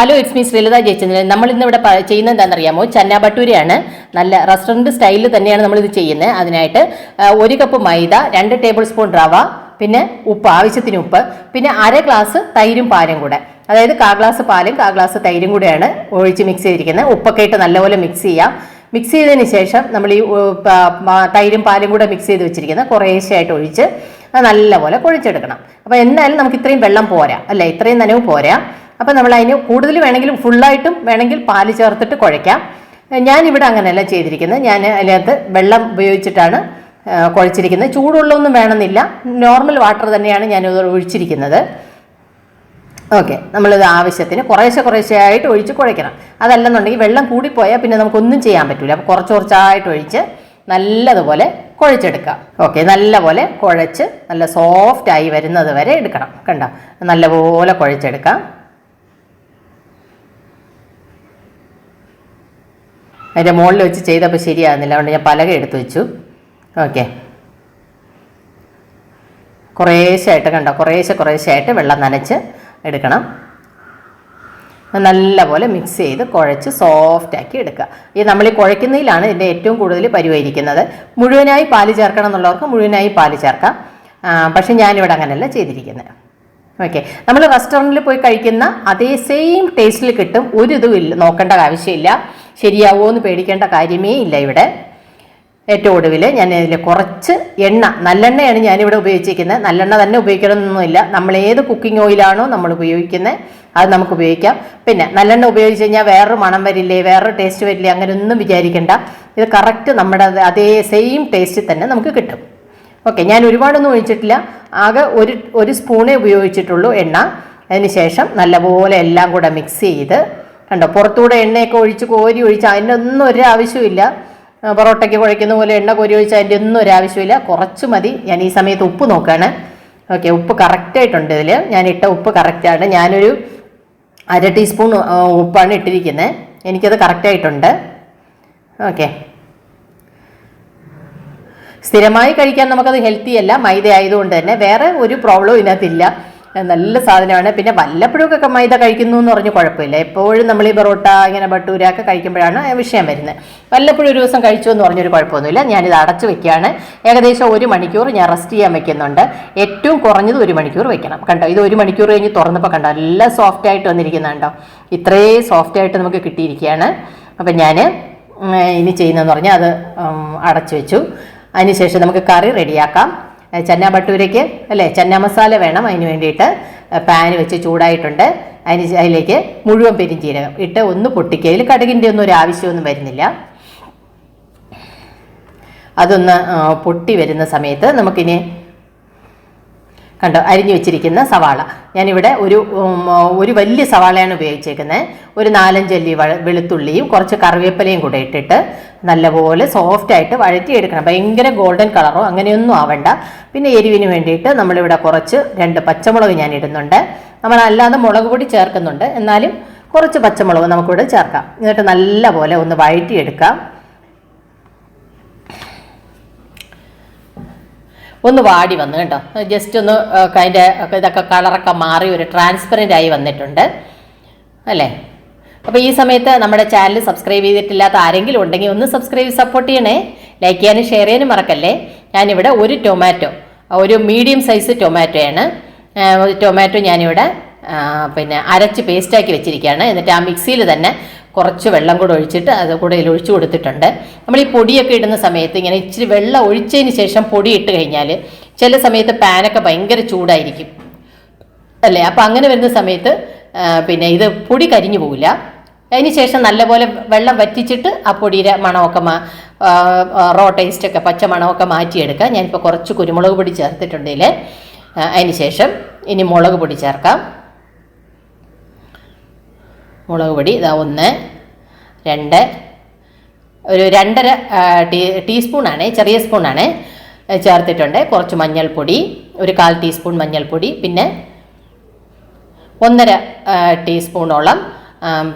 Hello, it's me Sreelatha Jayachandran. നമ്മൾ ഇന്ന് ഇവിടെ ചെയ്യുന്നത് എന്താണെന്നറിയാമോ? ചന്ന ഭട്ടൂരയാണ്. നല്ല റെസ്റ്റോറൻറ്റ് സ്റ്റൈലിൽ തന്നെയാണ് നമ്മളിത് ചെയ്യുന്നത്. അതിനായിട്ട് 1 കപ്പ് മൈദ, 2 ടേബിൾ സ്പൂൺ റവ, പിന്നെ ഉപ്പ്, ആവശ്യത്തിന് ഉപ്പ്, പിന്നെ 1/2 ഗ്ലാസ് തൈരും പാലും കൂടെ, അതായത് 1/4 ഗ്ലാസ് പാലും 1/4 ഗ്ലാസ് തൈരും കൂടെയാണ് ഒഴിച്ച് മിക്സ് ചെയ്തിരിക്കുന്നത്. ഉപ്പൊക്കെ ഇട്ട് നല്ലപോലെ മിക്സ് ചെയ്യാം. മിക്സ് ചെയ്തതിന് ശേഷം നമ്മൾ ഈ തൈരും പാലും കൂടെ മിക്സ് ചെയ്ത് വെച്ചിരിക്കുന്നത് കുറേശ്ശെയായിട്ട് ഒഴിച്ച് അത് നല്ലപോലെ കുഴച്ചെടുക്കണം. അപ്പോൾ എന്നാലും നമുക്ക് ഇത്രയും വെള്ളം പോരാ, അല്ലേ? ഇത്രയും നനവ് പോരാ. അപ്പോൾ നമ്മൾ അതിന് കൂടുതൽ വേണമെങ്കിൽ ഫുള്ളായിട്ടും വേണമെങ്കിൽ പാല് ചേർത്തിട്ട് കുഴയ്ക്കാം. ഞാനിവിടെ അങ്ങനെയല്ല ചെയ്തിരിക്കുന്നത്. ഞാൻ അതിനകത്ത് വെള്ളം ഉപയോഗിച്ചിട്ടാണ് കുഴച്ചിരിക്കുന്നത്. ചൂടുള്ളൊന്നും വേണമെന്നില്ല, നോർമൽ വാട്ടർ തന്നെയാണ് ഞാനിത് ഒഴിച്ചിരിക്കുന്നത്. ഓക്കെ, നമ്മളിത് ആവശ്യത്തിന് കുറേശ്ശെ ആയിട്ട് ഒഴിച്ച് കുഴയ്ക്കണം. അതല്ലെന്നുണ്ടെങ്കിൽ വെള്ളം കൂടിപ്പോയാൽ പിന്നെ നമുക്കൊന്നും ചെയ്യാൻ പറ്റില്ല. അപ്പോൾ കുറച്ചായിട്ട് ഒഴിച്ച് നല്ലതുപോലെ കുഴച്ചെടുക്കാം. ഓക്കെ, നല്ലപോലെ കുഴച്ച് നല്ല സോഫ്റ്റായി വരുന്നത് വരെ എടുക്കണം. കണ്ടോ, നല്ലപോലെ കുഴച്ചെടുക്കാം. അതിൻ്റെ മുകളിൽ വെച്ച് ചെയ്തപ്പോൾ ശരിയാകുന്നില്ല, അതുകൊണ്ട് ഞാൻ പലക എടുത്ത് വെച്ചു. ഓക്കെ, കുറേശ്ശായിട്ട് കണ്ടോ, കുറേശ്ശായിട്ട് വെള്ളം നനച്ച് എടുക്കണം. നല്ലപോലെ മിക്സ് ചെയ്ത് കുഴച്ച് സോഫ്റ്റാക്കി എടുക്കുക. ഈ നമ്മൾ ഈ കുഴയ്ക്കുന്നതിലാണ് ഇതിൻ്റെ ഏറ്റവും കൂടുതൽ പരിവരിക്കുന്നത്. മുഴുവനായി പാല് ചേർക്കണം എന്നുള്ളവർക്ക് മുഴുവനായി പാല് ചേർക്കാം. പക്ഷെ ഞാനിവിടെ അങ്ങനെയല്ല ചെയ്തിരിക്കുന്നത്. ഓക്കെ, നമ്മൾ റെസ്റ്റോറൻറ്റിൽ പോയി കഴിക്കുന്ന അതേ സെയിം ടേസ്റ്റിൽ കിട്ടും. ഒരു ഇതും ഇല്ല, നോക്കേണ്ട ആവശ്യമില്ല. ശരിയാവുമോ എന്ന് പേടിക്കേണ്ട കാര്യമേ ഇല്ല. ഇവിടെ ഏറ്റവും ഒടുവിൽ ഞാൻ ഇതിൽ കുറച്ച് എണ്ണ, നല്ലെണ്ണയാണ് ഞാനിവിടെ ഉപയോഗിച്ചിരിക്കുന്നത്. നല്ലെണ്ണ തന്നെ ഉപയോഗിക്കണമെന്നൊന്നുമില്ല. നമ്മൾ ഏത് കുക്കിംഗ് ഓയിലാണോ നമ്മൾ ഉപയോഗിക്കുന്നത് അത് നമുക്ക് ഉപയോഗിക്കാം. പിന്നെ നല്ലെണ്ണ ഉപയോഗിച്ച് കഴിഞ്ഞാൽ വേറൊരു മണം വരില്ലേ, വേറൊരു ടേസ്റ്റ് വരില്ലേ, അങ്ങനെ ഒന്നും വിചാരിക്കേണ്ട. ഇത് കറക്റ്റ് നമ്മുടെ അതേ സെയിം ടേസ്റ്റിൽ തന്നെ നമുക്ക് കിട്ടും. ഓക്കെ, ഞാൻ ഒരുപാടൊന്നും ഒഴിച്ചിട്ടില്ല. ആകെ ഒരു സ്പൂണേ ഉപയോഗിച്ചിട്ടുള്ളൂ എണ്ണ. അതിന് ശേഷം നല്ലപോലെ എല്ലാം കൂടെ മിക്സ് ചെയ്ത്, കണ്ടോ, പുറത്തൂടെ എണ്ണയൊക്കെ കോരി ഒഴിച്ച് അതിൻ്റെ ഒന്നും ഒരു ആവശ്യമില്ല. പൊറോട്ടയ്ക്ക് കുഴയ്ക്കുന്ന പോലെ എണ്ണ കോരി ഒഴിച്ച് അതിൻ്റെ ഒന്നും ഒരു ആവശ്യമില്ല, കുറച്ച് മതി. ഞാൻ ഈ സമയത്ത് ഉപ്പ് നോക്കുകയാണ്. ഓക്കെ, ഉപ്പ് കറക്റ്റായിട്ടുണ്ട്. ഇതിൽ ഞാൻ ഇട്ട ഉപ്പ് കറക്റ്റാണ്. ഞാനൊരു 1/2 ടീസ്പൂൺ ഉപ്പാണ് ഇട്ടിരിക്കുന്നത്. എനിക്കത് കറക്റ്റായിട്ടുണ്ട്. ഓക്കെ, സ്ഥിരമായി കഴിക്കാൻ നമുക്കത് ഹെൽത്തി അല്ല, മൈദ ആയതുകൊണ്ട് തന്നെ. വേറെ ഒരു പ്രോബ്ലവും ഇതിനകത്തില്ല, നല്ല സാധനമാണ്. പിന്നെ വല്ലപ്പോഴൊക്കെ മൈദ കഴിക്കുന്നു എന്ന് പറഞ്ഞ് കുഴപ്പമില്ല. എപ്പോഴും നമ്മൾ ഈ പൊറോട്ട ഇങ്ങനെ ഭട്ടൂര ഒക്കെ കഴിക്കുമ്പോഴാണ് വിഷയം വരുന്നത്. വല്ലപ്പോഴും ഒരു ദിവസം കഴിച്ചു എന്ന് പറഞ്ഞൊരു കുഴപ്പമൊന്നുമില്ല. ഞാനിത് അടച്ചു വെക്കുകയാണ്. ഏകദേശം 1 മണിക്കൂർ ഞാൻ റെസ്റ്റ് ചെയ്യാൻ വെക്കുന്നുണ്ട്. ഏറ്റവും കുറഞ്ഞത് 1 മണിക്കൂർ വെക്കണം. കണ്ടോ, ഇത് 1 മണിക്കൂർ കഴിഞ്ഞ് തുറന്നപ്പോൾ കണ്ടോ നല്ല സോഫ്റ്റായിട്ട് വന്നിരിക്കുന്നുണ്ടോ. ഇത്രയും സോഫ്റ്റായിട്ട് നമുക്ക് കിട്ടിയിരിക്കുകയാണ്. അപ്പം ഞാൻ ഇനി ചെയ്യുന്നതെന്ന് പറഞ്ഞാൽ അത് അടച്ചു വെച്ചു. അതിനുശേഷം നമുക്ക് കറി റെഡിയാക്കാം. ചന്ന ഭട്ടൂരയ്ക്ക് അല്ലേ, ചന്ന മസാല വേണം. അതിന് വേണ്ടിയിട്ട് പാന് വെച്ച് ചൂടായിട്ടുണ്ട്. അതിലേക്ക് മുഴുവൻ പെരിഞ്ചീരകം ഇട്ട് ഒന്ന് പൊട്ടിക്കുക. അതിൽ കടുകിൻ്റെ ഒന്നും ഒരു ആവശ്യമൊന്നും വരുന്നില്ല. അതൊന്ന് പൊട്ടി വരുന്ന സമയത്ത് നമുക്കിനി കണ്ടോ അരിഞ്ഞു വെച്ചിരിക്കുന്ന സവാള. ഞാനിവിടെ ഒരു വലിയ സവാളയാണ് ഉപയോഗിച്ചേക്കുന്നത്. ഒരു 4-5 അല്ലി വെളുത്തുള്ളിയും കുറച്ച് കറിവേപ്പിലയും കൂടെ ഇട്ടിട്ട് നല്ലപോലെ സോഫ്റ്റായിട്ട് വഴറ്റിയെടുക്കണം. ഭയങ്കര ഗോൾഡൻ കളറോ അങ്ങനെയൊന്നും ആവണ്ട. പിന്നെ എരിവിന് വേണ്ടിയിട്ട് നമ്മളിവിടെ കുറച്ച് 2 പച്ചമുളക് ഞാൻ ഇടുന്നുണ്ട്. നമ്മളല്ലാതെ മുളക് പൊടി ചേർക്കുന്നുണ്ട്, എന്നാലും കുറച്ച് പച്ചമുളക് നമുക്കിവിടെ ചേർക്കാം. എന്നിട്ട് നല്ലപോലെ ഒന്ന് വഴറ്റിയെടുക്കാം. ഒന്ന് വാടി വന്നു കേട്ടോ, ജസ്റ്റ് ഒന്ന് അതിൻ്റെ ഇതൊക്കെ കളറൊക്കെ മാറി ഒരു ട്രാൻസ്പെറൻ്റ് ആയി വന്നിട്ടുണ്ട് അല്ലേ. അപ്പോൾ ഈ സമയത്ത് നമ്മുടെ ചാനൽ സബ്സ്ക്രൈബ് ചെയ്തിട്ടില്ലാത്ത ആരെങ്കിലും ഉണ്ടെങ്കിൽ ഒന്ന് സബ്സ്ക്രൈബ് സപ്പോർട്ട് ചെയ്യണേ. ലൈക്ക് ചെയ്യാനും ഷെയർ ചെയ്യാനും മറക്കല്ലേ. ഞാനിവിടെ ഒരു ടൊമാറ്റോ, ഒരു മീഡിയം സൈസ് ടൊമാറ്റോയാണ്. ടൊമാറ്റോ ഞാനിവിടെ പിന്നെ അരച്ച് പേസ്റ്റാക്കി വെച്ചിരിക്കുകയാണ്. എന്നിട്ട് ആ മിക്സിയിൽ തന്നെ കുറച്ച് വെള്ളം കൂടെ ഒഴിച്ചിട്ട് അത് കൂടെ ഒഴിച്ചു കൊടുത്തിട്ടുണ്ട്. നമ്മൾ ഈ പൊടിയൊക്കെ ഇടുന്ന സമയത്ത് ഇങ്ങനെ ഇച്ചിരി വെള്ളം ഒഴിച്ചതിന് ശേഷം പൊടി ഇട്ട് കഴിഞ്ഞാൽ ചില സമയത്ത് പാനൊക്കെ ഭയങ്കര ചൂടായിരിക്കും അല്ലേ. അപ്പം അങ്ങനെ വരുന്ന സമയത്ത് പിന്നെ ഇത് പൊടി കരിഞ്ഞു പോവില്ല. അതിന് ശേഷം നല്ലപോലെ വെള്ളം വറ്റിച്ചിട്ട് ആ പൊടിയുടെ മണമൊക്കെ റോ ടേസ്റ്റൊക്കെ പച്ച മണമൊക്കെ മാറ്റിയെടുക്കുക. ഞാനിപ്പോൾ കുറച്ച് കുരുമുളക് പൊടി ചേർത്തിട്ടുണ്ടെങ്കിൽ അതിന് ശേഷം ഇനി മുളക് പൊടി ചേർക്കാം. മുളക് പൊടി ഇതാ 1, 2, ഒരു 2.5 ടീസ്പൂണാണ്, ചെറിയ സ്പൂണാണ് ചേർത്തിട്ടുണ്ട്. കുറച്ച് മഞ്ഞൾപ്പൊടി, ഒരു 1/4 ടീസ്പൂൺ മഞ്ഞൾപ്പൊടി, പിന്നെ 1.5 ടീസ്പൂണോളം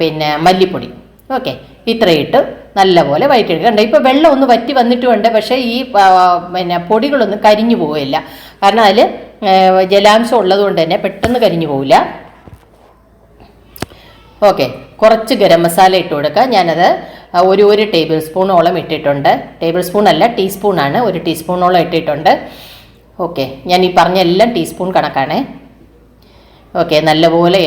പിന്നെ മല്ലിപ്പൊടി. ഓക്കെ, ഇത്രയിട്ട് നല്ലപോലെ വഴറ്റിയെടുക്കുക. കണ്ടോ, ഇപ്പോൾ വെള്ളം ഒന്ന് വറ്റി വന്നിട്ടുമുണ്ട്. പക്ഷേ ഈ പിന്നെ പൊടികളൊന്നും കരിഞ്ഞു പോവില്ല, കാരണം അതിൽ ജലാംശം ഉള്ളതുകൊണ്ട് തന്നെ പെട്ടെന്ന് കരിഞ്ഞു പോവില്ല. ഓക്കെ, കുറച്ച് ഗരം മസാല ഇട്ട് കൊടുക്കുക. ഞാനത് ഒരു ടേബിൾ സ്പൂണോളം ഇട്ടിട്ടുണ്ട്. ടേബിൾ സ്പൂൺ അല്ല, ടീസ്പൂണാണ്. 1 ടീസ്പൂണോളം ഇട്ടിട്ടുണ്ട്. ഓക്കെ, ഞാൻ ഈ പറഞ്ഞ എല്ലാം ടീസ്പൂൺ കണക്കാണേ. ഓക്കെ, നല്ലപോലെ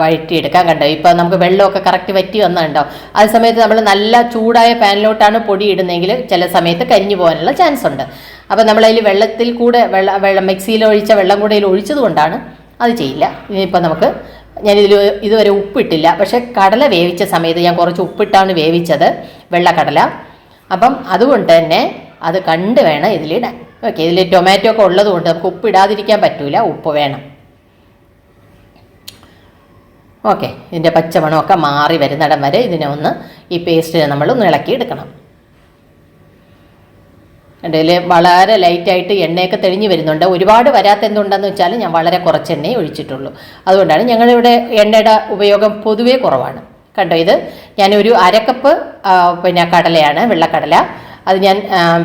വഴറ്റിയെടുക്കാം. കണ്ടോ, ഇപ്പോൾ നമുക്ക് വെള്ളമൊക്കെ കറക്റ്റ് വറ്റി വന്നുണ്ടോ. ആ സമയത്ത് നമ്മൾ നല്ല ചൂടായ പാനിലോട്ടാണ് പൊടി ഇടുന്നതെങ്കിൽ ചില സമയത്ത് കരിഞ്ഞു പോകാനുള്ള ചാൻസ് ഉണ്ട്. അപ്പോൾ നമ്മളതിൽ വെള്ളത്തിൽ കൂടെ വെള്ളം മിക്സിയിൽ ഒഴിച്ച വെള്ളം കൂടെ അതിൽ ഒഴിച്ചത് കൊണ്ടാണ് അത് ചെയ്യില്ല. ഇനിയിപ്പോൾ നമുക്ക് ഞാനിതിൽ ഇതുവരെ ഉപ്പിട്ടില്ല, പക്ഷേ കടല വേവിച്ച സമയത്ത് ഞാൻ കുറച്ച് ഉപ്പിട്ടാണ് വേവിച്ചത്, വെള്ളക്കടല. അപ്പം അതുകൊണ്ട് തന്നെ അത് കണ്ട് വേണം ഇതിലിടാൻ. ഓക്കെ, ഇതിൽ ടൊമാറ്റോ ഒക്കെ ഉള്ളത് കൊണ്ട് നമുക്ക് ഉപ്പിടാതിരിക്കാൻ പറ്റില്ല, ഉപ്പ് വേണം. ഓക്കെ, ഇതിൻ്റെ പച്ചമണമൊക്കെ മാറി വരുന്നിടം വരെ ഇതിനെ ഒന്ന് ഈ പേസ്റ്റിനെ നമ്മൾ ഒന്ന് ഇളക്കി എടുക്കണം. ഇതിൽ വളരെ ലൈറ്റായിട്ട് എണ്ണയൊക്കെ തെളിഞ്ഞ് വരുന്നുണ്ട്. ഒരുപാട് വരാത്ത എന്തുണ്ടെന്ന് വെച്ചാൽ ഞാൻ വളരെ കുറച്ച് എണ്ണയെ ഒഴിച്ചിട്ടുള്ളൂ. അതുകൊണ്ടാണ് ഞങ്ങളിവിടെ എണ്ണയുടെ ഉപയോഗം പൊതുവേ കുറവാണ്. കണ്ടോ, ഇത് ഞാനൊരു 1/2 കപ്പ് പിന്നെ കടലയാണ്, വെള്ളക്കടല. അത് ഞാൻ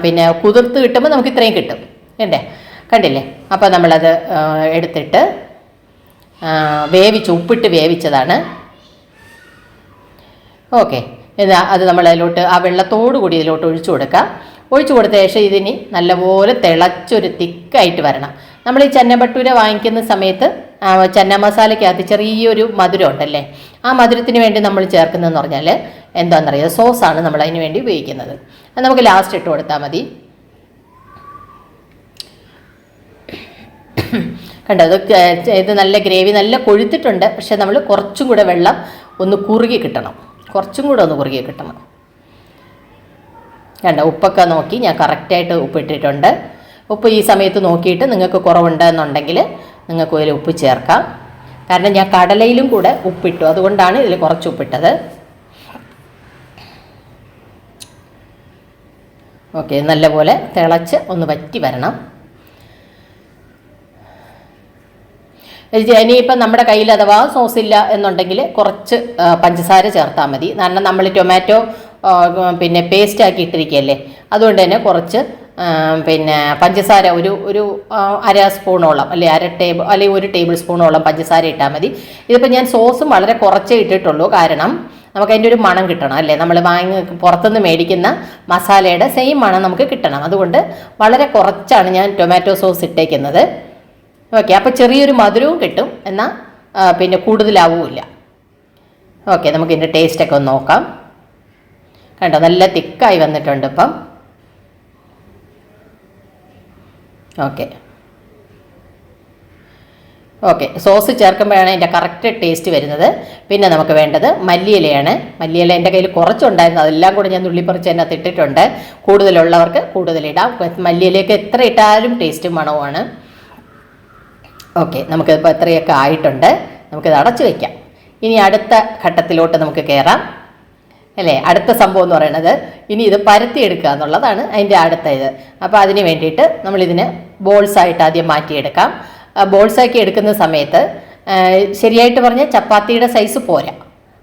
പിന്നെ കുതിർത്ത് കിട്ടുമ്പോൾ നമുക്ക് ഇത്രയും കിട്ടും. കണ്ടില്ലേ? അപ്പോൾ നമ്മളത് എടുത്തിട്ട് ഉപ്പിട്ട് വേവിച്ചതാണ്. ഓക്കെ, അത് നമ്മൾ അതിലോട്ട് ആ വെള്ളത്തോടു കൂടി ഇതിലോട്ട് ഒഴിച്ചു കൊടുക്കുക. ഒഴിച്ചു കൊടുത്ത ശേഷം ഇതിനി നല്ലപോലെ തിളച്ചൊരു തിക്കായിട്ട് വരണം. നമ്മൾ ഈ ചന്ന ഭട്ടൂര വാങ്ങിക്കുന്ന സമയത്ത് ചന്ന മസാലയ്ക്കകത്ത് ചെറിയൊരു മധുരം ഉണ്ടല്ലേ, ആ മധുരത്തിന് വേണ്ടി നമ്മൾ ചേർക്കുന്നതെന്ന് പറഞ്ഞാൽ എന്താണെന്നറിയാം, സോസാണ് നമ്മൾ അതിന് വേണ്ടി ഉപയോഗിക്കുന്നത്. അത് നമുക്ക് ലാസ്റ്റ് ഇട്ട് കൊടുത്താൽ മതി. കണ്ടോ, ഇത് നല്ല ഗ്രേവി നല്ല കൊഴുത്തിട്ടുണ്ട്. പക്ഷെ നമ്മൾ കുറച്ചും കൂടെ വെള്ളം ഒന്ന് കുറുകി കിട്ടണം, കുറച്ചും കൂടെ ഒന്ന് കുറുകി കിട്ടണം. കണ്ടോ, ഉപ്പൊക്കെ നോക്കി ഞാൻ കറക്റ്റായിട്ട് ഉപ്പിട്ടിട്ടുണ്ട്. ഉപ്പ് ഈ സമയത്ത് നോക്കിയിട്ട് നിങ്ങൾക്ക് കുറവുണ്ടെന്നുണ്ടെങ്കിൽ നിങ്ങൾക്ക് ഇതിൽ ഉപ്പ് ചേർക്കാം. കാരണം ഞാൻ കടലയിലും കൂടെ ഉപ്പിട്ടു, അതുകൊണ്ടാണ് ഇതിൽ കുറച്ച് ഉപ്പിട്ടത്. ഓക്കെ, നല്ലപോലെ തിളച്ച് ഒന്ന് വറ്റി വരണം. ഇനിയിപ്പം നമ്മുടെ കയ്യിൽ അഥവാ സോസില്ല എന്നുണ്ടെങ്കിൽ കുറച്ച് പഞ്ചസാര ചേർത്താൽ മതി. കാരണം നമ്മൾ ടൊമാറ്റോ പിന്നെ പേസ്റ്റ് ആക്കി ഇട്ടിരിക്കുകയല്ലേ, അതുകൊണ്ട് തന്നെ കുറച്ച് പിന്നെ പഞ്ചസാര ഒരു 1/2 സ്പൂണോളം അല്ലെങ്കിൽ 1 ടേബിൾ സ്പൂണോളം പഞ്ചസാര ഇട്ടാൽ മതി. ഇതിപ്പോൾ ഞാൻ സോസും വളരെ കുറച്ചേ ഇട്ടിട്ടുള്ളൂ. കാരണം നമുക്ക് അതിൻ്റെ ഒരു മണം കിട്ടണം അല്ലേ, നമ്മൾ പുറത്തുനിന്ന് മേടിക്കുന്ന മസാലയുടെ സെയിം മണം നമുക്ക് കിട്ടണം. അതുകൊണ്ട് വളരെ കുറച്ചാണ് ഞാൻ ടൊമാറ്റോ സോസ് ഇട്ടേക്കുന്നത്. ഓക്കെ, അപ്പോൾ ചെറിയൊരു മധുരവും കിട്ടും, എന്നാൽ പിന്നെ കൂടുതലാവുമില്ല. ഓക്കെ, നമുക്ക് ഇതിൻ്റെ ടേസ്റ്റൊക്കെ ഒന്ന് നോക്കാം. കണ്ടോ, നല്ല തിക്കായി വന്നിട്ടുണ്ട് ഇപ്പം. ഓക്കെ, സോസ് ചേർക്കുമ്പോഴാണ് അതിൻ്റെ കറക്റ്റ് ടേസ്റ്റ് വരുന്നത്. പിന്നെ നമുക്ക് വേണ്ടത് മല്ലിയിലയാണ്. മല്ലിയില എൻ്റെ കയ്യിൽ കുറച്ചുണ്ടായിരുന്നു, അതെല്ലാം കൂടെ ഞാൻ നുള്ളിപ്പറിച്ച് അതിനകത്ത് ഇട്ടിട്ടുണ്ട്. കൂടുതലുള്ളവർക്ക് കൂടുതലിടാം. മല്ലിയിലേക്ക് എത്ര ഇട്ടാലും ടേസ്റ്റും മണവുമാണ്. ഓക്കെ, നമുക്കിപ്പോൾ എത്രയൊക്കെ ആയിട്ടുണ്ട്, നമുക്കിത് അടച്ചു വയ്ക്കാം. ഇനി അടുത്ത ഘട്ടത്തിലോട്ട് നമുക്ക് കയറാം അല്ലേ. അടുത്ത സംഭവം എന്ന് പറയുന്നത് ഇനി ഇത് പരത്തിയെടുക്കുക എന്നുള്ളതാണ് അതിൻ്റെ അടുത്ത ഇത്. അപ്പോൾ അതിന് വേണ്ടിയിട്ട് നമ്മളിതിനെ ബോൾസായിട്ട് ആദ്യം മാറ്റിയെടുക്കാം. ബോൾസാക്കി എടുക്കുന്ന സമയത്ത് ശരിയായിട്ട് പറഞ്ഞാൽ ചപ്പാത്തിയുടെ സൈസ് പോരാ.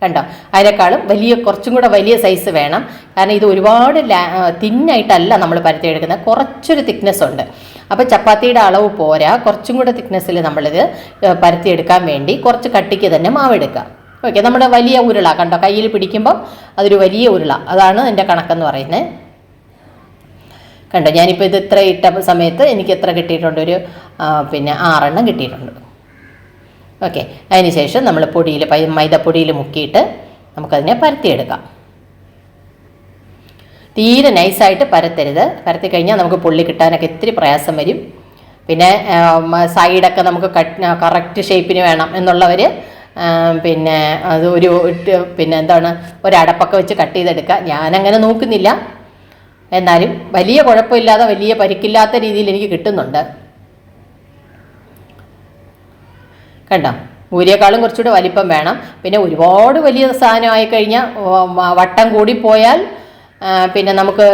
കണ്ടോ, അതിനേക്കാളും കുറച്ചും കൂടെ വലിയ സൈസ് വേണം. കാരണം ഇത് ഒരുപാട് തിന്നായിട്ടല്ല നമ്മൾ പരത്തിയെടുക്കുന്നത്, കുറച്ചൊരു തിക്നെസ് ഉണ്ട്. അപ്പോൾ ചപ്പാത്തിയുടെ അളവ് പോരാ, കുറച്ചും കൂടെ തിക്നെസ്സിൽ നമ്മളിത് പരത്തിയെടുക്കാൻ വേണ്ടി കുറച്ച് കട്ടിക്ക് തന്നെ മാവെടുക്കാം. ഓക്കെ, നമ്മുടെ വലിയ ഉരുള കണ്ടോ, കയ്യിൽ പിടിക്കുമ്പോൾ അതൊരു വലിയ ഉരുള, അതാണ് എൻ്റെ കണക്കെന്ന് പറയുന്നത്. കണ്ടോ, ഞാനിപ്പോൾ ഇത് ഇത്ര ഇട്ട സമയത്ത് എനിക്ക് എത്ര കിട്ടിയിട്ടുണ്ട്, ഒരു പിന്നെ 6 എണ്ണം കിട്ടിയിട്ടുണ്ട്. ഓക്കെ, അതിന് ശേഷം നമ്മൾ മൈദപ്പൊടിയിൽ മുക്കിയിട്ട് നമുക്കതിനെ പരത്തിയെടുക്കാം. തീരെ നൈസായിട്ട് പരത്തരുത്, പരത്തി കഴിഞ്ഞാൽ നമുക്ക് പൊള്ളി കിട്ടാനൊക്കെ ഇത്തിരി പ്രയാസം വരും. പിന്നെ സൈഡൊക്കെ നമുക്ക് കറക്റ്റ് ഷേപ്പിന് വേണം എന്നുള്ളവർ പിന്നെ അത് പിന്നെ എന്താണ് ഒരടപ്പൊക്കെ വെച്ച് കട്ട് ചെയ്തെടുക്കുക. ഞാനങ്ങനെ നോക്കുന്നില്ല, എന്നാലും വലിയ കുഴപ്പമില്ലാതെ വലിയ പരിക്കില്ലാത്ത രീതിയിൽ എനിക്ക് കിട്ടുന്നുണ്ട്. കണ്ടോ, ഊരിയേക്കാളും കുറച്ചുകൂടെ വലിപ്പം വേണം. പിന്നെ ഒരുപാട് വലിയ സാധനമായി കഴിഞ്ഞാൽ വട്ടം കൂടിപ്പോയാൽ പിന്നെ നമുക്ക്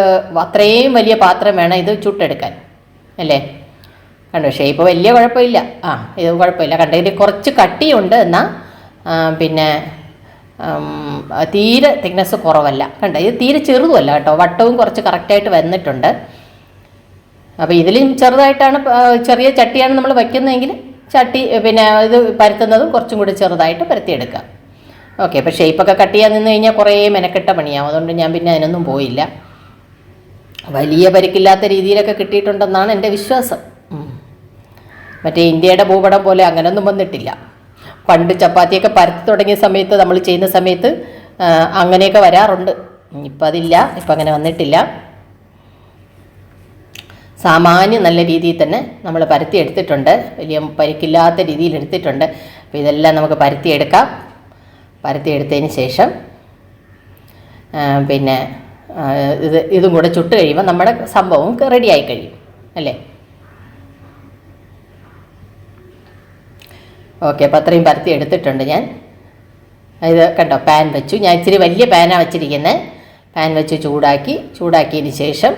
അത്രയും വലിയ പാത്രം വേണം ഇത് ചുട്ടെടുക്കാൻ അല്ലേ. കണ്ടോ, ഷേപ്പ് വലിയ കുഴപ്പമില്ല. ഇത് കുഴപ്പമില്ല. കണ്ടോ, ഇതിൽ കുറച്ച് കട്ടിയുണ്ട്, എന്നാൽ പിന്നെ തീരെ തിക്നെസ് കുറവല്ല. കണ്ടോ, ഇത് തീരെ ചെറുതുമല്ല കേട്ടോ, വട്ടവും കുറച്ച് കറക്റ്റായിട്ട് വന്നിട്ടുണ്ട്. അപ്പോൾ ഇതിലും ചെറുതായിട്ടാണ്, ചെറിയ ചട്ടിയാണ് നമ്മൾ വയ്ക്കുന്നതെങ്കിൽ ചട്ടി പിന്നെ ഇത് പരത്തുന്നതും കുറച്ചും കൂടി ചെറുതായിട്ട് പരത്തിയെടുക്കുക. ഓക്കെ. അപ്പോൾ ഷേപ്പൊക്കെ കട്ട് ചെയ്യാൻ നിന്ന് കഴിഞ്ഞാൽ കുറേ മെനക്കെട്ട പണിയാവും. അതുകൊണ്ട് ഞാൻ പിന്നെ അതിനൊന്നും പോയില്ല. വലിയ പരിക്കില്ലാത്ത രീതിയിലൊക്കെ കിട്ടിയിട്ടുണ്ടെന്നാണ് എൻ്റെ വിശ്വാസം. മറ്റേ ഇന്ത്യയുടെ ഭൂപടം പോലെ അങ്ങനെയൊന്നും വന്നിട്ടില്ല. പണ്ട് ചപ്പാത്തിയൊക്കെ പരത്തി തുടങ്ങിയ സമയത്ത്, നമ്മൾ ചെയ്യുന്ന സമയത്ത് അങ്ങനെയൊക്കെ വരാറുണ്ട്. ഇപ്പം അതില്ല, ഇപ്പം അങ്ങനെ വന്നിട്ടില്ല. സാമാന്യം നല്ല രീതിയിൽ തന്നെ നമ്മൾ പരത്തി എടുത്തിട്ടുണ്ട്. വലിയ പരിക്കില്ലാത്ത രീതിയിൽ എടുത്തിട്ടുണ്ട്. അപ്പോൾ ഇതെല്ലാം നമുക്ക് പരത്തിയെടുക്കാം. പരത്തിയെടുത്തതിന് ശേഷം പിന്നെ ഇതും കൂടെ ചുട്ട് കഴിയുമ്പോൾ നമ്മുടെ സംഭവം റെഡിയായി കഴിയും അല്ലേ. ഓക്കെ. അപ്പോൾ അത്രയും പരത്തി എടുത്തിട്ടുണ്ട് ഞാൻ. ഇത് കണ്ടോ, പാൻ വെച്ചു. ഞാൻ ഇച്ചിരി വലിയ പാനാണ് വെച്ചിരിക്കുന്നത്. പാൻ വെച്ച് ചൂടാക്കിയതിന് ശേഷം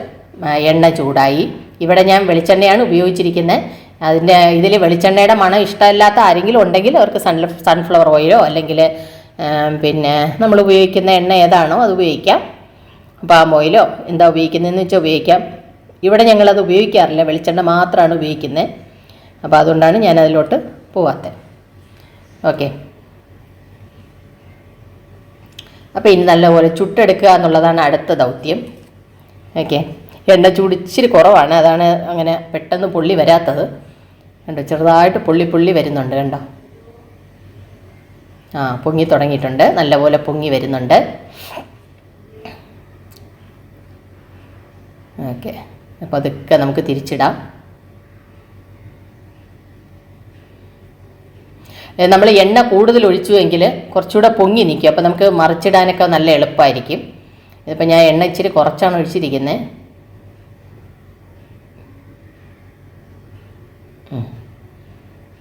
എണ്ണ ചൂടായി. ഇവിടെ ഞാൻ വെളിച്ചെണ്ണയാണ് ഉപയോഗിച്ചിരിക്കുന്നത്. അതിൻ്റെ ഇതിൽ വെളിച്ചെണ്ണയുടെ മണം ഇഷ്ടമില്ലാത്ത ആരെങ്കിലും ഉണ്ടെങ്കിൽ അവർക്ക് സൺഫ്ലവർ ഓയിലോ അല്ലെങ്കിൽ പിന്നെ നമ്മൾ ഉപയോഗിക്കുന്ന എണ്ണ ഏതാണോ അത് ഉപയോഗിക്കാം. പാം ഓയിലോ എന്താ ഉപയോഗിക്കുന്നതെന്ന് വെച്ചാൽ ഉപയോഗിക്കാം. ഇവിടെ ഞങ്ങളത് ഉപയോഗിക്കാറില്ല, വെളിച്ചെണ്ണ മാത്രമാണ് ഉപയോഗിക്കുന്നത്. അപ്പോൾ അതുകൊണ്ടാണ് ഞാൻ അതിലോട്ട് പോവാത്തത്. ഓക്കെ. അപ്പോൾ ഇനി നല്ലപോലെ ചുട്ടെടുക്കുക എന്നുള്ളതാണ് അടുത്ത ദൗത്യം. ഓക്കെ. എണ്ണ ചൂട് ഇച്ചിരി കുറവാണ്, അതാണ് അങ്ങനെ പെട്ടെന്ന് പൊള്ളി വരാത്തത്. കണ്ടോ, ചെറുതായിട്ട് പൊള്ളി വരുന്നുണ്ട്. കണ്ടോ, പൊങ്ങി തുടങ്ങിയിട്ടുണ്ട്. നല്ലപോലെ പൊങ്ങി വരുന്നുണ്ട്. ഓക്കെ. അപ്പോൾ അതൊക്കെ നമുക്ക് തിരിച്ചിടാം. നമ്മൾ എണ്ണ കൂടുതൽ ഒഴിച്ചുവെങ്കിൽ കുറച്ചുകൂടെ പൊങ്ങി നിൽക്കും. അപ്പോൾ നമുക്ക് മറിച്ചിടാനൊക്കെ നല്ല എളുപ്പമായിരിക്കും. ഇതിപ്പോൾ ഞാൻ എണ്ണ ഇച്ചിരി കുറച്ചാണ് ഒഴിച്ചിരിക്കുന്നത്.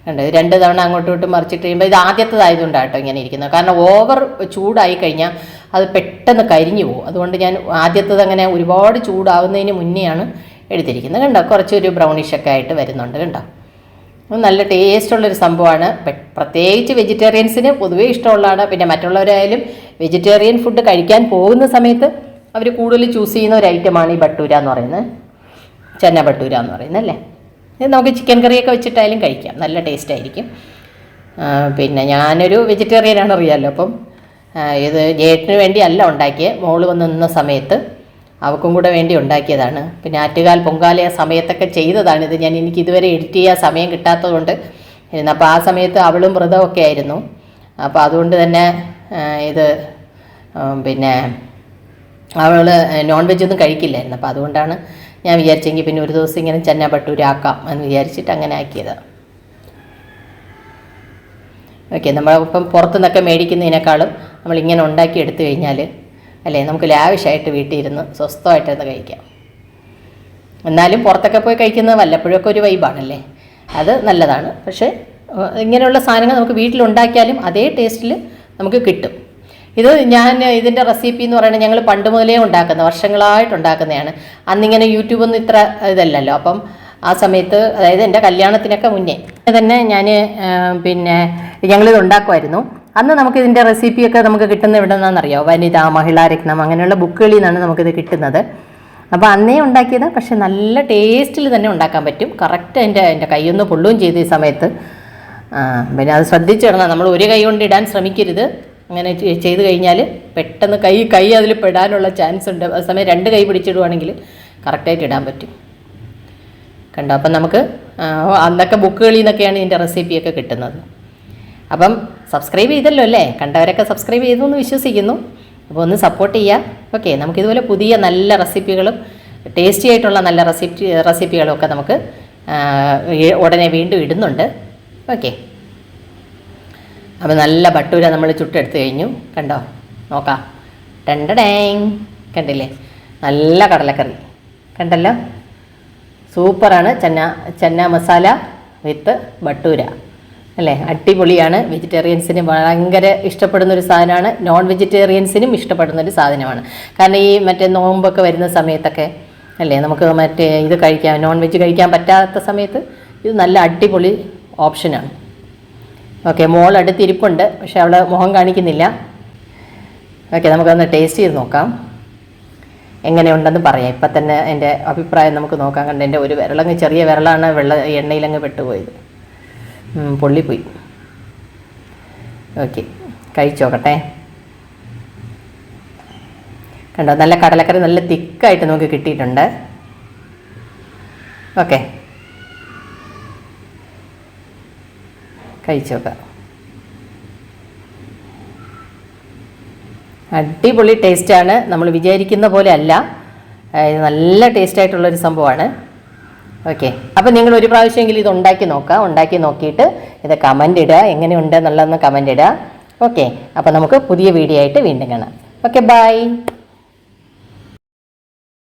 കണ്ടോ, 2 തവണ അങ്ങോട്ടും ഇങ്ങോട്ടും മറിച്ചിട്ട് കഴിയുമ്പോൾ ഇത് ആദ്യത്തേതായതുകൊണ്ടാണ് കേട്ടോ ഇങ്ങനെ ഇരിക്കുന്നത്. കാരണം ഓവർ ചൂടായി കഴിഞ്ഞാൽ അത് പെട്ടെന്ന് കരിഞ്ഞു പോകും. അതുകൊണ്ട് ഞാൻ ആദ്യത്തേത് അങ്ങനെ ഒരുപാട് ചൂടാവുന്നതിന് മുന്നെയാണ് എടുത്തിരിക്കുന്നത്. കണ്ടോ, കുറച്ചൊരു ബ്രൗണിഷൊക്കെ ആയിട്ട് വരുന്നുണ്ട്. കണ്ടോ, നല്ല ടേസ്റ്റുള്ളൊരു സംഭവമാണ്. പ്രത്യേകിച്ച് വെജിറ്റേറിയൻസിന് പൊതുവേ ഇഷ്ടമുള്ളതാണ്. പിന്നെ മറ്റുള്ളവരായാലും വെജിറ്റേറിയൻ ഫുഡ് കഴിക്കാൻ പോകുന്ന സമയത്ത് അവർ കൂടുതൽ ചൂസ് ചെയ്യുന്ന ഒരു ഐറ്റമാണ് ഈ ഭട്ടൂര എന്ന് പറയുന്നത്, ചെന്ന ഭട്ടൂര എന്ന് പറയുന്നത് അല്ലേ. ഇത് നമുക്ക് ചിക്കൻ കറിയൊക്കെ വെച്ചിട്ടായാലും കഴിക്കാം, നല്ല ടേസ്റ്റ് ആയിരിക്കും. പിന്നെ ഞാനൊരു വെജിറ്റേറിയനാണ്, അറിയാമല്ലോ. അപ്പം ഇത് ജേട്ടിന് വേണ്ടി അല്ല ഉണ്ടാക്കിയത്, മോള് വന്ന് നിന്ന സമയത്ത് അവൾക്കും കൂടെ വേണ്ടി ഉണ്ടാക്കിയതാണ്. പിന്നെ ആറ്റുകാൽ പൊങ്കാല സമയത്തൊക്കെ ചെയ്തതാണിത്. എനിക്ക് ഇതുവരെ എഡിറ്റ് ചെയ്യാൻ സമയം കിട്ടാത്തതുകൊണ്ട് ഇരുന്നു. അപ്പോൾ ആ സമയത്ത് അവളും വ്രതമൊക്കെ ആയിരുന്നു. അപ്പോൾ അതുകൊണ്ട് തന്നെ ഇത് പിന്നെ അവൾ നോൺ വെജൊന്നും കഴിക്കില്ലായിരുന്നു. അപ്പോൾ അതുകൊണ്ടാണ് ഞാൻ വിചാരിച്ചെങ്കിൽ പിന്നെ ഒരു ദിവസം ഇങ്ങനെ ചെന്ന ഭട്ടൂരാക്കാം എന്ന് വിചാരിച്ചിട്ട് അങ്ങനെ ആക്കിയത്. ഓക്കെ. നമ്മളിപ്പം പുറത്തുനിന്നൊക്കെ മേടിക്കുന്നതിനേക്കാളും നമ്മളിങ്ങനെ ഉണ്ടാക്കി എടുത്തു കഴിഞ്ഞാൽ അല്ലേ നമുക്ക് ലാവിഷായിട്ട് വീട്ടിൽ ഇരുന്ന് സ്വസ്ഥമായിട്ടിരുന്ന് കഴിക്കാം. എന്നാലും പുറത്തൊക്കെ പോയി കഴിക്കുന്നത് വല്ലപ്പോഴൊക്കെ ഒരു വൈബാണല്ലേ, അത് നല്ലതാണ്. പക്ഷേ ഇങ്ങനെയുള്ള സാധനങ്ങൾ നമുക്ക് വീട്ടിലുണ്ടാക്കിയാലും അതേ ടേസ്റ്റിൽ നമുക്ക് കിട്ടും. ഇത് ഇതിൻ്റെ റെസിപ്പി എന്ന് പറയുന്നത് ഞങ്ങൾ പണ്ട് മുതലേ ഉണ്ടാക്കുന്ന, വർഷങ്ങളായിട്ട് ഉണ്ടാക്കുന്നതാണ്. അന്നിങ്ങനെ യൂട്യൂബൊന്നും ഇത്ര ഇതല്ലല്ലോ. അപ്പം ആ സമയത്ത്, അതായത് എൻ്റെ കല്യാണത്തിനൊക്കെ മുന്നേ തന്നെ ഞാൻ പിന്നെ ഞങ്ങളിത് ഉണ്ടാക്കുമായിരുന്നു. അന്ന് നമുക്കിതിൻ്റെ റെസിപ്പിയൊക്കെ നമുക്ക് കിട്ടുന്ന എവിടെ നിന്നാണെന്നറിയാമോ? വനിത, മഹിളാരത്നം, അങ്ങനെയുള്ള ബുക്കുകളിൽ നിന്നാണ് നമുക്കിത് കിട്ടുന്നത്. അപ്പോൾ അന്നേ ഉണ്ടാക്കിയത്, പക്ഷേ നല്ല ടേസ്റ്റിൽ തന്നെ ഉണ്ടാക്കാൻ പറ്റും. കറക്റ്റ് എൻ്റെ കൈയൊന്ന് പൊള്ളുകയും ചെയ്തു ഈ സമയത്ത്. പിന്നെ അത് ശ്രദ്ധിച്ചിടണം, നമ്മൾ ഒരു കൈ കൊണ്ട് ഇടാൻ ശ്രമിക്കരുത്. അങ്ങനെ ചെയ്ത് കഴിഞ്ഞാൽ പെട്ടെന്ന് കൈ അതിൽ പെടാനുള്ള ചാൻസ് ഉണ്ട്. അതേസമയം 2 കൈ പിടിച്ചിടുവാണെങ്കിൽ കറക്റ്റായിട്ട് ഇടാൻ പറ്റും. കണ്ടോ, അപ്പം നമുക്ക് അന്നൊക്കെ ബുക്കുകളിൽ നിന്നൊക്കെയാണ് ഇതിൻ്റെ റെസിപ്പിയൊക്കെ കിട്ടുന്നത്. അപ്പം സബ്സ്ക്രൈബ് ചെയ്തല്ലോ അല്ലേ, കണ്ടവരൊക്കെ സബ്സ്ക്രൈബ് ചെയ്തു എന്ന് വിശ്വസിക്കുന്നു. അപ്പോൾ ഒന്ന് സപ്പോർട്ട് ചെയ്യുക. ഓക്കെ. നമുക്കിതുപോലെ പുതിയ നല്ല റെസിപ്പികളും ടേസ്റ്റി ആയിട്ടുള്ള നല്ല റെസിപ്പികളും ഒക്കെ നമുക്ക് ഉടനെ വീണ്ടും ഇടുന്നുണ്ട്. ഓക്കെ. അപ്പോൾ നല്ല ഭട്ടൂര നമ്മൾ ചുട്ടെടുത്ത് കഴിഞ്ഞു. കണ്ടോ, നോക്കാം. ടണ്ടടേങ്, കണ്ടില്ലേ, നല്ല കടലക്കറി കണ്ടല്ലോ, സൂപ്പറാണ്. ചെന്ന മസാല വിത്ത് ഭട്ടൂര അല്ലേ, അടിപൊളിയാണ്. വെജിറ്റേറിയൻസിന് ഭയങ്കര ഇഷ്ടപ്പെടുന്നൊരു സാധനമാണ്, നോൺ വെജിറ്റേറിയൻസിനും ഇഷ്ടപ്പെടുന്നൊരു സാധനമാണ്. കാരണം ഈ മറ്റേ നോമ്പൊക്കെ വരുന്ന സമയത്തൊക്കെ അല്ലേ നമുക്ക് ഇത് കഴിക്കാം, നോൺ വെജ് കഴിക്കാൻ പറ്റാത്ത സമയത്ത് ഇത് നല്ല അടിപൊളി ഓപ്ഷനാണ്. ഓക്കെ. മോൾ അടുത്തിരിപ്പുണ്ട്, പക്ഷെ അവൾ മുഖം കാണിക്കുന്നില്ല. ഓക്കെ. നമുക്കൊന്ന് ടേസ്റ്റ് ചെയ്ത് നോക്കാം, എങ്ങനെയുണ്ടെന്ന് പറയാം. ഇപ്പം തന്നെ എൻ്റെ അഭിപ്രായം നമുക്ക് നോക്കാം. കണ്ട് എൻ്റെ ഒരു വിരളങ്ങ്, ചെറിയ വിരളാണ് എണ്ണയിലങ്ങ് പെട്ടുപോയത്, പൊള്ളിപ്പോയി. ഓക്കെ. കഴിച്ചോക്കട്ടെ. കണ്ടോ, നല്ല കടലക്കറി നല്ല തിക്കായിട്ട് നമുക്ക് കിട്ടിയിട്ടുണ്ട്. ഓക്കെ, കഴിച്ചോക്കാം. അടിപൊളി ടേസ്റ്റാണ്. നമ്മൾ വിചാരിക്കുന്ന പോലെ അല്ല, നല്ല ടേസ്റ്റായിട്ടുള്ളൊരു സംഭവമാണ്. ഓക്കെ, അപ്പോൾ നിങ്ങൾ ഒരു പ്രാവശ്യമെങ്കിലും ഇത് ഉണ്ടാക്കി നോക്കുക. ഉണ്ടാക്കി നോക്കിയിട്ട് ഇത് കമൻ്റ് ഇടുക, എങ്ങനെയുണ്ട് എന്നുള്ളതെന്ന് കമൻ്റ് ഇടുക. ഓക്കെ, അപ്പോൾ നമുക്ക് പുതിയ വീഡിയോ ആയിട്ട് വീണ്ടും കാണാം. Okay, by.